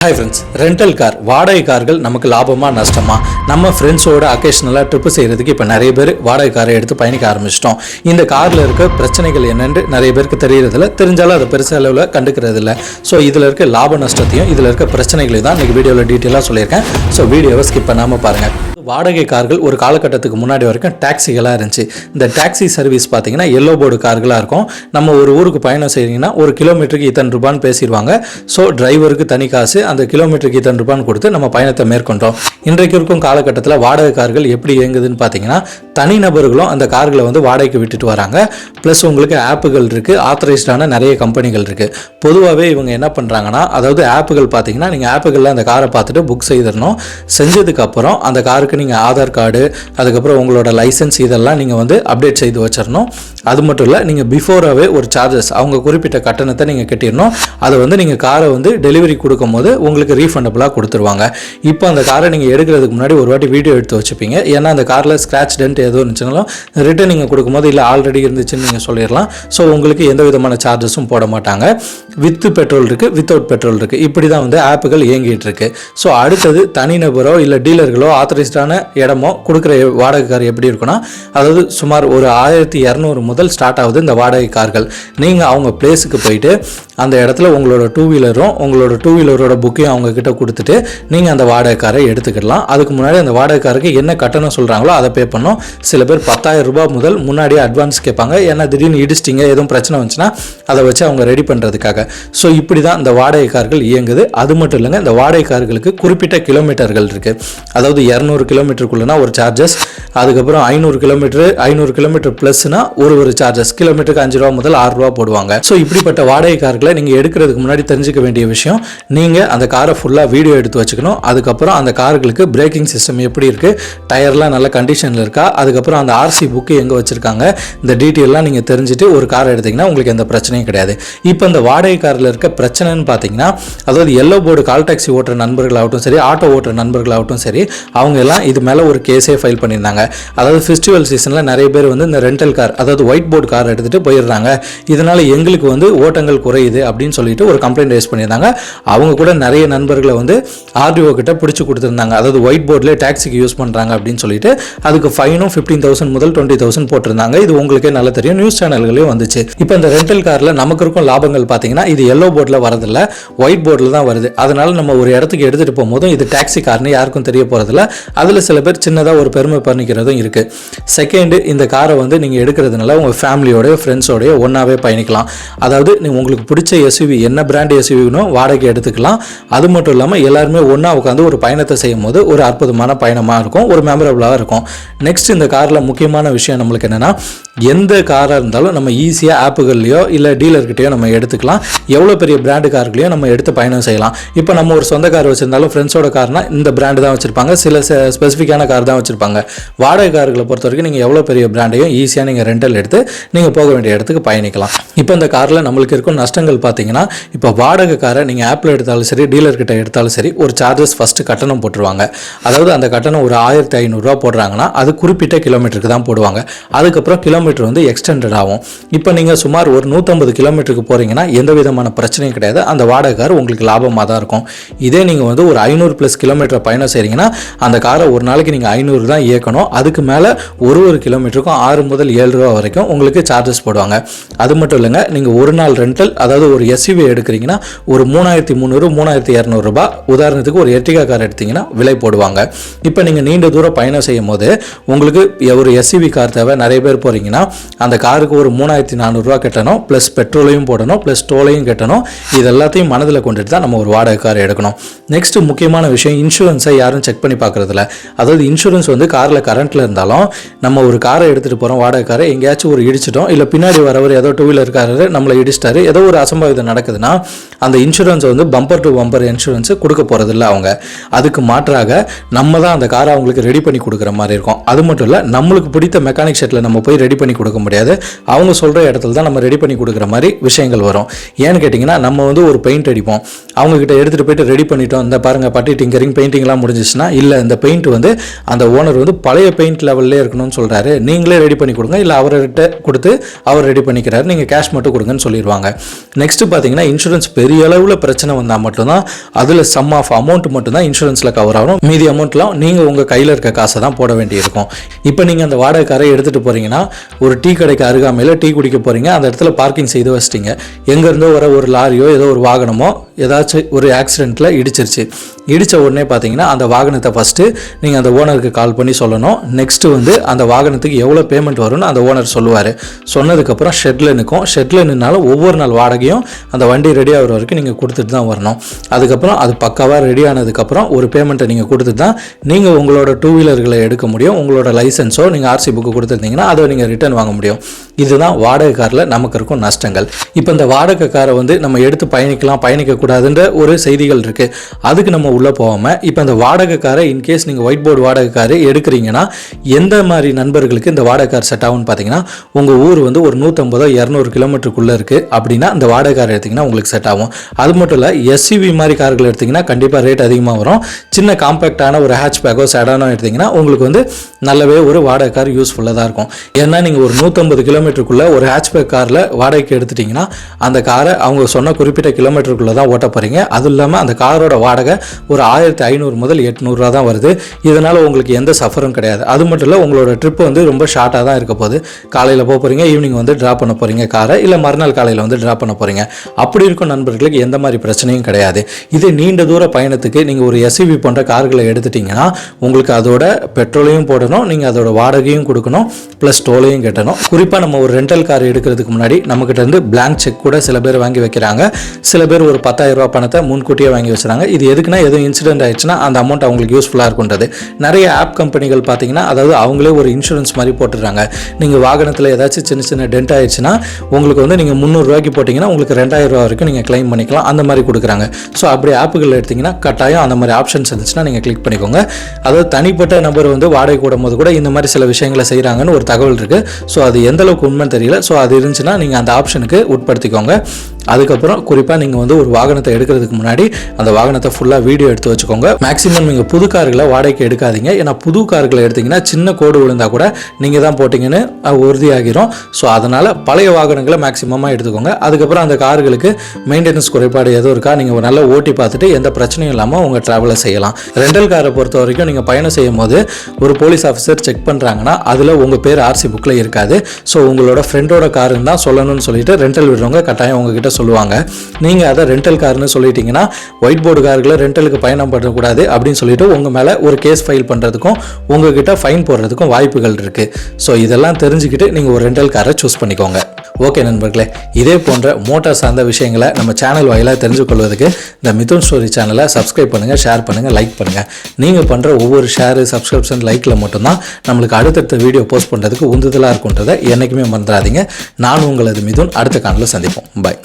Hi friends, rental car வாடகை கார்கள் நமக்கு லாபமா நஷ்டமா? நம்ம ஃப்ரெண்ட்ஸோட அக்கேஷனலாக ட்ரிப்பு செய்கிறதுக்கு இப்போ நிறைய பேர் வாடகை காரை எடுத்து பயணிக்க ஆரம்பிச்சிட்டோம். இந்த காரில் இருக்க பிரச்சனைகள் என்னென்று நிறைய பேருக்கு தெரியறதில்ல, தெரிஞ்சாலும் அதை பெருசு அளவில் கண்டுக்கிறது இல்லை. ஸோ இதில் இருக்க லாப நஷ்டத்தையும் இதில் இருக்க பிரச்சனைகளையும் தான் இன்றைக்கி வீடியோவில் டீட்டெயிலாக சொல்லியிருக்கேன். ஸோ வீடியோவை ஸ்கிப் பண்ணாமல் பாருங்கள். வாடகை கார்கள் ஒரு காலகட்டத்துக்கு முன்னாடி வரைக்கும் டாக்ஸிகளாக இருந்துச்சு. இந்த டாக்ஸி சர்வீஸ் பார்த்தீங்கன்னா எல்லோ போர்டு கார்களாக இருக்கும். நம்ம ஒரு ஊருக்கு பயணம் செய்கிறீங்கன்னா ஒரு கிலோமீட்டருக்கு இத்தனை ரூபான்னு பேசிடுவாங்க. ஸோ டிரைவருக்கு தனி காசு, அந்த கிலோமீட்டருக்கு இத்தனை ரூபான்னு கொடுத்து நம்ம பயணத்தை மேற்கொண்டோம். இன்றைக்கு இருக்கும் காலகட்டத்தில் வாடகை கார்கள் எப்படி இயங்குதுன்னு பார்த்தீங்கன்னா, தனிநபர்களும் அந்த கார்களை வாடகைக்கு விட்டுட்டு வராங்க. ப்ளஸ் உங்களுக்கு ஆப்புகள் இருக்குது, ஆத்தரைஸ்டான நிறைய கம்பெனிகள் இருக்குது. பொதுவாகவே இவங்க என்ன பண்ணுறாங்கன்னா, அதாவது ஆப்புகள் பார்த்தீங்கன்னா நீங்கள் ஆப்புகளில் அந்த காரை பார்த்துட்டு புக் செய்திடணும். செஞ்சதுக்கப்புறம் அந்த காருக்கு நீங்கள் ஆதார் கார்டு, அதுக்கப்புறம் உங்களோட லைசன்ஸ் இதெல்லாம் நீங்கள் அப்டேட் செய்து வச்சிடணும். அது மட்டும் இல்லை, நீங்கள் பிஃபோராகவே ஒரு சார்ஜஸ் அவங்க குறிப்பிட்ட கட்டணத்தை நீங்கள் கட்டிடணும். அதை நீங்கள் காரை டெலிவரி கொடுக்கும் போது உங்களுக்கு ரீஃபண்டபுளாக கொடுத்துருவாங்க. இப்போ அந்த காரை நீங்கள் எடுக்கிறதுக்கு முன்னாடி ஒரு வாட்டி வீடியோ எடுத்து வச்சுப்பீங்க. ஏன்னா அந்த காரில் ஸ்க்ராட்ச் டென்ட் ஏதோ இருந்துச்சுனாலும் ரிட்டன் நீங்கள் கொடுக்கும்போது இல்லை ஆல்ரெடி இருந்துச்சுன்னு நீங்கள் சொல்லிடலாம். ஸோ உங்களுக்கு எந்த விதமான சார்ஜஸும் போட மாட்டாங்க. வித் பெட்ரோல் இருக்குது, வித்தவுட் பெட்ரோல் இருக்குது. இப்படி தான் ஆப்புகள் இயங்கிட்டு இருக்கு. ஸோ அடுத்தது தனிநபரோ இல்லை டீலர்களோ ஆத்தரைஸ்டான இடமோ கொடுக்குற வாடகை கார் எப்படி இருக்குன்னா, அதாவது சுமார் ஒரு 1200 முதல் ஸ்டார்ட் ஆகுது இந்த வாடகை கார்கள். நீங்கள் அவங்க பிளேஸுக்கு போயிட்டு அந்த இடத்துல உங்களோட டூ வீலரோட புக்கையும் அவங்க கிட்ட கொடுத்துட்டு நீங்கள் அந்த வாடகை காரை எடுத்துக்கிடலாம். அதுக்கு முன்னாடி அந்த வாடகை காருக்கு என்ன கட்டணம் சொல்கிறாங்களோ அதை பே பண்ணோம். சில பேர் 10,000 ரூபாய் முதல் முன்னாடியே அட்வான்ஸ் கேட்பாங்க. ஏன்னா திடீர்னு இடிச்சிட்டிங்க எதுவும் பிரச்சனை வந்துச்சுன்னா அதை வச்சு அவங்க ரெடி பண்ணுறதுக்காக. ஸோ இப்படி தான் இந்த வாடகை கார்கள் இயங்குது. அது மட்டும் இல்லைங்க, இந்த வாடகை கார்களுக்கு குறிப்பிட்ட கிலோமீட்டர்கள் இருக்குது. அதாவது 200 கிலோமீட்டருக்குள்ளனா ஒரு சார்ஜஸ், அதுக்கப்புறம் 500 கிலோமீட்டர் ப்ளஸ்னா ஒரு சார்ஜஸ், கிலோமீட்டருக்கு 5 ரூபா முதல் 6 ரூபா போடுவாங்க. ஸோ இப்படிப்பட்ட வாடகை கார்களை நீங்கள் எடுக்கிறதுக்கு முன்னாடி தெரிஞ்சுக்க வேண்டிய விஷயம், நீங்கள் அந்த காரை ஃபுல்லாக வீடியோ எடுத்து வச்சுக்கணும். அதுக்கப்புறம் அந்த கார்களுக்கு பிரேக்கிங் சிஸ்டம் எப்படி இருக்குது, டயர்லாம் நல்ல கண்டிஷனில் இருக்கா, அதுக்கப்புறம் அந்த ஆர்சி புக்கு எங்கே வச்சுருக்காங்க, இந்த டீட்டெயிலாம் நீங்கள் தெரிஞ்சுட்டு ஒரு கார் எடுத்திங்கன்னா உங்களுக்கு எந்த பிரச்சனையும் கிடையாது. இப்போ இந்த வாடகை காரில் இருக்க பிரச்சனைன்னு பார்த்தீங்கன்னா, அதாவது எல்லோ போர்டு கால் டாக்ஸி ஓட்டுற நண்பர்களாகட்டும் சரி, ஆட்டோ ஓட்டுற நண்பர்களாகட்டும் சரி, அவங்க எல்லாம் இது மேலே ஒரு கேஸே ஃபைல் பண்ணியிருந்தாங்க. அதாவது ஃபெஸ்டிவல் சீசனில் நிறைய பேர் இந்த ரெண்டல் கார், அதாவது ஒயிட் போர்டு கார் எடுத்துகிட்டு போயிடுறாங்க. இதனால் எங்களுக்கு ஓட்டங்கள் குறையுது அப்படின்னு சொல்லிட்டு ஒரு கம்ப்ளைண்ட் ரைஸ் பண்ணியிருந்தாங்க. அவங்க கூட நிறைய நண்பர்களை ஆர்டிஓ கிட்ட பிடிச்சி கொடுத்துருந்தாங்க. அதாவது ஒயிட் போர்டில் டாக்ஸிக்கு யூஸ் பண்ணுறாங்க அப்படின்னு சொல்லிட்டு அதுக்கு ஃபைனும் 15,000 முதல் 20,000 போட்டிருந்தாங்க. இது உங்களுக்கே நல்லா தெரியும், நியூஸ் சேனல்களையும் வந்துச்சு. இப்போ இந்த ரெண்டல் காரில் நமக்கு இருக்கும் லாபங்கள் பார்த்தீங்கன்னா, இது எல்லோ போர்டில் வரதில்ல, ஒயிட் போர்டில் தான் வருது. அதனால நம்ம ஒரு இடத்துக்கு எடுத்துகிட்டு போகும்போதும் இது டாக்ஸி கார்னு யாருக்கும் தெரிய போகிறதில்ல. அதில் சில பேர் சின்னதாக ஒரு பெருமை பண்ணிக்கிறதும் இருக்குது. செகண்டு, இந்த காரை நீங்கள் எடுக்கிறதுனால உங்கள் ஃபேமிலியோடய ஃப்ரெண்ட்ஸோடய ஒன்றாவே பயணிக்கலாம். அதாவது உங்களுக்கு பிடிச்ச எஸ்யூவி, என்ன பிராண்ட் எஸ்யூவினோ வாடகை எடுத்துக்கலாம். அது மட்டும் இல்லாமல் எல்லாருமே ஒன்றா உட்காந்து ஒரு பயணத்தை செய்யும் போது ஒரு அற்புதமான பயணமாக இருக்கும், ஒரு மெமரபுளாக இருக்கும். நெக்ஸ்ட், இந்த காரில் முக்கியமான விஷயம் நம்மளுக்கு என்னென்னா, எந்த காராக இருந்தாலும் நம்ம ஈஸியாக ஆப்புகள்லையோ இல்லை டீலர்கிட்டையோ நம்ம எடுத்துக்கலாம். எவ்வளோ பெரிய பிராண்டு கார்களையோ நம்ம எடுத்து பயணம் செய்யலாம். இப்போ நம்ம ஒரு சொந்த கார் வச்சுருந்தாலும் ஃப்ரெண்ட்ஸோட கார்னால் இந்த பிராண்டு தான் வச்சுருப்பாங்க, சில ஸ்பெசிஃபிக்கான கார் தான் வச்சுருப்பாங்க. வாடகை கார்களை பொறுத்த வரைக்கும் நீங்கள் எவ்வளோ பெரிய பிராண்டையும் ஈஸியாக நீங்கள் ரெண்டல் எடுத்து நீங்கள் போக வேண்டிய இடத்துக்கு பயணிக்கலாம். இப்போ இந்த காரில் நம்மளுக்கு இருக்கும் நஷ்டங்கள் பார்த்தீங்கன்னா, இப்போ வாடகை காரை நீங்கள் ஆப்பில் எடுத்தாலும் சரி, டீலர்கிட்ட எடுத்தாலும் சரி, ஒரு சார்ஜஸ் ஃபஸ்ட்டு கட்டணம் போட்டுருவாங்க. அதாவது அந்த கட்டணம் ஒரு 1500 ரூபா போடுறாங்கன்னா அது குறிப்பிட்ட கிலோமீட்டருக்கு தான் போடுவாங்க. அதுக்கப்புறம் கிலோமீட்டர் எக்ஸ்டெண்டட் ஆகும். இப்போ நீங்கள் சுமார் ஒரு 150 கிலோமீட்டருக்கு போகிறீங்கன்னா எந்த விதமான பிரச்சனையும் கிடையாது, அந்த வாடகை கார் உங்களுக்கு லாபமாக தான் இருக்கும். இதே நீங்கள் ஒரு 500+ கிலோமீட்டர் பயணம் செய்கிறீங்கன்னா அந்த காரை ஒரு நாளைக்கு நீங்கள் 500 தான் இயக்கணும். அதுக்கு மேலே ஒரு கிலோமீட்டருக்கும் 6 முதல் 7 ரூபா வரைக்கும் உங்களுக்கு சார்ஜஸ் போடுவாங்க. அது மட்டும் இல்லைங்க, நீங்கள் ஒரு நாள் ரெண்டல், அதாவது ஒரு எஸ்யூவி எடுக்கிறீங்கன்னா ஒரு 3300 3200 ரூபாய், உதாரணத்துக்கு ஒரு எர்டிகா கார் எடுத்தீங்கன்னா விலை போடுவாங்க. இப்போ நீங்கள் நீண்ட தூரம் பயணம் செய்யும் போது உங்களுக்கு ஒரு எஸ்யூவி கார் தேவை, நிறைய பேர் போகிறீங்கன்னா அந்த காருக்கு ஒரு 3400 ரூபா கட்டணும், ப்ளஸ் பெட்ரோலையும் போடணும், ப்ளஸ் டோலையும் கட்டணும். இது எல்லாத்தையும் மனதில் கொண்டுட்டு தான் நம்ம ஒரு வாடகை கார் எடுக்கணும். நெக்ஸ்ட் முக்கியமான விஷயம், இன்சூரன்ஸை யாரும் செக் பண்ணி பார்க்குறதில்ல. அதாவது இன்சூரன்ஸ் காரில் கரண்ட்டில் இருந்தாலும் நம்ம ஒரு காரை எடுத்துகிட்டு போகிறோம், வாடகை காரை எங்கேயாச்சும் ஒரு இடிச்சிட்டோம், இல்லை பின்னாடி வரவர் ஏதோ டூ வீலர் காரர் நம்மளை இடிச்சிட்டாரு, ஏதோ ஒரு அசம்பாவிதம் நடக்குதுன்னா அந்த insurance bumper to bumper insurance கொடுக்க போகிறதில்ல அவங்க. அதுக்கு மாற்றாக நம்ம தான் அந்த காரை அவங்களுக்கு ரெடி பண்ணி கொடுக்குற மாதிரி இருக்கும். அது மட்டும் இல்லை, நம்மளுக்கு பிடித்த மெக்கானிக் ஷெட்டில் நம்ம போய் ரெடி பண்ணி கொடுக்க முடியாது, அவங்க சொல்கிற இடத்துல தான் நம்ம ரெடி பண்ணி கொடுக்குற மாதிரி விஷயங்கள் வரும். ஏன்னு கேட்டிங்கன்னா, நம்ம ஒரு பெயிண்ட் அடிப்போம், அவங்கக்கிட்ட எடுத்துகிட்டு போயிட்டு ரெடி பண்ணிட்டோம், இந்த பாருங்கள் பட்டி டிங்கரிங் பெயிண்டிங்லாம் முடிஞ்சிச்சுன்னா, இல்லை இந்த பெயிண்ட் அந்த ஓனர் பழைய பெயிண்ட் லெவல்லே இருக்கணும்னு சொல்கிறாரு, நீங்களே ரெடி பண்ணி கொடுங்க, இல்லை அவர்கிட்ட கொடுத்து அவர் ரெடி பண்ணிக்கிறாரு, நீங்கள் கேஷ் மட்டும் கொடுங்கன்னு சொல்லிடுவாங்க. நெக்ஸ்ட் பார்த்தீங்கன்னா, இன்சூரன்ஸ் பெரிய பெரிய அளவில் பிரச்சனை வந்தால் மட்டும்தான் அதில் சம் ஆஃப் அமௌண்ட் மட்டும்தான் இன்சூரன்ஸில் கவர் ஆகும். மீதி அமௌண்ட்லாம் நீங்கள் உங்கள் கையில் இருக்க காசை தான் போட வேண்டியிருக்கும். இப்போ நீங்கள் அந்த வாடகை காரை எடுத்துகிட்டு போகிறீங்கன்னா ஒரு டீ கடைக்கு அருகாமையில் டீ குடிக்க போகிறீங்க. அந்த இடத்துல பார்க்கிங் செய்து வச்சிட்டிங்க. எங்கேருந்தோ வர ஒரு லாரியோ ஏதோ ஒரு வாகனமோ ஏதாச்சும் ஒரு ஆக்சிடெண்ட்டில் இடிச்சிருச்சு. இடித்த உடனே பார்த்தீங்கன்னா அந்த வாகனத்தை ஃபஸ்ட்டு நீங்கள் அந்த ஓனருக்கு கால் பண்ணி சொல்லணும். நெக்ஸ்ட்டு வந்து அந்த வாகனத்துக்கு எவ்வளோ பேமெண்ட் வரும்னு அந்த ஓனர் சொல்லுவார். சொன்னதுக்கப்புறம் ஷெட்டில் நிற்கும். ஷெட்டில் நின்னாலும் ஒவ்வொரு நாள் வாடகையும் அந்த வண்டி ரெடி ஆகிற வரைக்கும் நீங்கள் கொடுத்துட்டு தான் வரணும். அதுக்கப்புறம் அது பக்காவாக ரெடி ஆனதுக்கப்புறம் ஒரு பேமெண்ட்டை நீங்கள் கொடுத்துட்டு தான் நீங்கள் உங்களோட டூ வீலர்களை எடுக்க முடியும். உங்களோட லைசன்ஸோ நீங்கள் ஆர்சி புக்கு கொடுத்துருந்தீங்கன்னா அதை நீங்கள் ரிட்டர்ன் வாங்க முடியும். இதுதான் வாடகை காரில் நமக்கு இருக்கும் நஷ்டங்கள். இப்போ இந்த வாடகை காரை வந்து நம்ம எடுத்து பயணிக்கக்கூடாதுன்ற ஒரு செய்திகள் இருக்குது. அதுக்கு நம்ம உள்ளே போகாமல் இப்போ இந்த வாடகை காரை இன்கேஸ் நீங்கள் ஒயிட் போர்டு வாடகை காரு எடுக்கிறீங்கன்னா எந்த மாதிரி நண்பர்களுக்கு இந்த வாடகை கார் செட் ஆகும்னு பார்த்தீங்கன்னா, உங்கள் ஊர் வந்து ஒரு 150-200 கிலோமீட்டருக்குள்ளே இருக்குது அப்படின்னா இந்த வாடகை கார் எடுத்திங்கன்னா உங்களுக்கு செட் ஆகும். அது மட்டும் இல்லை, எஸ்யூவி மாதிரி கார்கள் எடுத்திங்கன்னா கண்டிப்பாக ரேட் அதிகமாக வரும். சின்ன காம்பேக்டான ஒரு ஹேட்ச்பேக்கோ செடானோ எடுத்திங்கன்னா உங்களுக்கு வந்து நல்லாவே ஒரு வாடகை கார் யூஸ்ஃபுல்லாக தான் இருக்கும். ஏன்னா நீங்கள் ஒரு 150 கிலோமீட்டருக்குள்ளே ஒரு ஹேட்ச்பேக் காரில் வாடகைக்கு எடுத்துட்டிங்கன்னா அந்த காரை அவங்க சொன்ன குறிப்பிட்ட கிலோமீட்டருக்குள்ளே தான் ஓட்ட போகிறீங்க. அதுவும் இல்லாமல் அந்த காரோட வாடகை ஒரு 1500 முதல் 800 தான் வருது. இதனால் உங்களுக்கு எந்த சஃபரும் கிடையாது. அது மட்டும் இல்லை, உங்களோட ட்ரிப்பு வந்து ரொம்ப ஷார்ட்டாக தான் இருக்க போகுது. காலையில் போக போகிறீங்க, ஈவினிங் வந்து ட்ராப் பண்ண போகிறீங்க காரை, இல்லை மறுநாள் காலையில் வந்து ட்ராப் பண்ண போகிறீங்க. அப்படி இருக்கும் நண்பர்களுக்கு எந்த மாதிரி பிரச்சனையும் கிடையாது. இது நீண்ட தூர பயணத்துக்கு நீங்கள் ஒரு எஸ்யூவி போன்ற கார்களை எடுத்துட்டிங்கன்னா உங்களுக்கு அதோட பெட்ரோலையும் போடணும், நீங்கள் அதோட வாடகையும் கொடுக்கணும், ப்ளஸ் டோலையும் கட்டணும். குறிப்பாக நம்ம ஒரு ரெண்டல் கார் எடுக்கிறதுக்கு முன்னாடி நம்மக்கிட்ட இருந்து பிளாங்க் செக் கூட சில பேர் வாங்கி வைக்கிறாங்க. சில பேர் ஒரு 10,000 ரூபா பணத்தை முன்கூட்டியே வாங்கி வச்சுறாங்க. இது எதுக்குன்னா எதுவும் இன்சிடென்ட் ஆயிடுச்சுன்னா அந்த அமௌண்ட் அவங்களுக்கு யூஸ்ஃபுல்லாக இருக்குன்றது. நிறைய ஆப் கம்பெனிகள் பார்த்தீங்கன்னா அதாவது அவங்களே ஒரு இன்சூரன்ஸ் மாதிரி போட்டுடுறாங்க. நீங்கள் வாகனத்தில் ஏதாச்சும் சின்ன சின்ன டென்ட் ஆயிடுச்சுன்னா உங்களுக்கு வந்து நீங்கள் 300 ரூபாய்க்கு போட்டிங்கன்னா உங்களுக்கு 2000 ரூபா வரைக்கும் நீங்கள் கிளைம் பண்ணிக்கலாம். அந்த மாதிரி கொடுக்குறாங்க. ஸோ அப்படி ஆப்புகளில் எடுத்திங்கன்னா கட்டாயம் அந்த மாதிரி ஆப்ஷன்ஸ் இருந்துச்சுன்னா நீங்கள் கிளிக் பண்ணிக்கோங்க. அதாவது தனிப்பட்ட நபர் வந்து வாடகை கூடும் போது கூட இந்த மாதிரி சில விஷயங்களை செய்கிறாங்கன்னு ஒரு தகவல் இருக்குது. ஸோ அது எந்த அளவுக்கு உண்மைன்னு தெரியல. ஸோ அது இருந்துச்சுன்னா நீங்கள் அந்த ஆப்ஷனுக்கு உட்படுத்திக்கோங்க. அதுக்கப்புறம் குறிப்பாக நீங்கள் வந்து ஒரு வாகனத்தை எடுக்கிறதுக்கு முன்னாடி அந்த வாகனத்தை ஃபுல்லாக வீடியோ எடுத்து வச்சுக்கோங்க. மேக்ஸிமம் நீங்கள் புது கார்களை வாடகைக்கு எடுக்காதீங்க. ஏன்னா புது கார்களை எடுத்திங்கன்னா சின்ன கோடு விழுந்தால் கூட நீங்கள் தான் போட்டிங்கன்னு உறுதியாகிரும். ஸோ அதனால் பழைய வாகனங்களை மேக்ஸிமமாக எடுத்துக்கோங்க. அதுக்கப்புறம் அந்த கார்களுக்கு மெயின்டெனன்ஸ் குறைபாடு எதுவும் இருக்கா நீங்கள் நல்லா ஓட்டி பார்த்துட்டு எந்த பிரச்சனையும் இல்லாமல் உங்கள் ட்ராவலை செய்யலாம். ரெண்டல் காரை பொறுத்த வரைக்கும் நீங்கள் பயணம் செய்யும் போது ஒரு போலீஸ் ஆஃபீஸர் செக் பண்ணுறாங்கன்னா அதில் உங்கள் பேர் ஆர்சி புக்கில் இருக்காது. ஸோ உங்களோட ஃப்ரெண்டோட காருன்னு தான் சொல்லணும்னு சொல்லிட்டு ரெண்டல் விடுறவங்க கட்டாயம் உங்ககிட்ட சொல்லுவாங்க. நீங்கள் அதை ரெண்டல் கார்னு சொல்லிட்டீங்கன்னா ஒயிட் போர்டு கார்களை ரெண்டலுக்கு பயணம் பண்ணக்கூடாது அப்படின்னு சொல்லிட்டு உங்கள் மேலே ஒரு கேஸ் ஃபைல் பண்ணுறதுக்கும் உங்ககிட்ட ஃபைன் போடுறதுக்கும் வாய்ப்புகள் இருக்குது. ஸோ இதெல்லாம் தெரிஞ்சுக்கிட்டு நீங்கள் ஒரு ரெண்டல் காரை சூஸ் பண்ணிக்கோங்க. ஓகே நண்பர்களே, இதே போன்ற மோட்டார் சார்ந்த விஷயங்களை நம்ம சேனல் வாயிலாக தெரிஞ்சு கொள்வதற்கு இந்த மிதுன் ஸ்டோரி சேனலை சப்ஸ்கிரைப் பண்ணுங்கள், ஷேர் பண்ணுங்கள், லைக் பண்ணுங்கள். நீங்கள் பண்ணுற ஒவ்வொரு ஷேரு, சப்ஸ்கிரிப்ஷன், லைக்கில் மட்டும்தான் நம்மளுக்கு அடுத்தடுத்த வீடியோ போஸ்ட் பண்ணுறதுக்கு உந்துதலாக இருக்குன்றதை என்றைக்குமே மறந்துடாதீங்க. நான் உங்களது மிதுன். அடுத்த காணொளியில் சந்திப்போம். பாய்.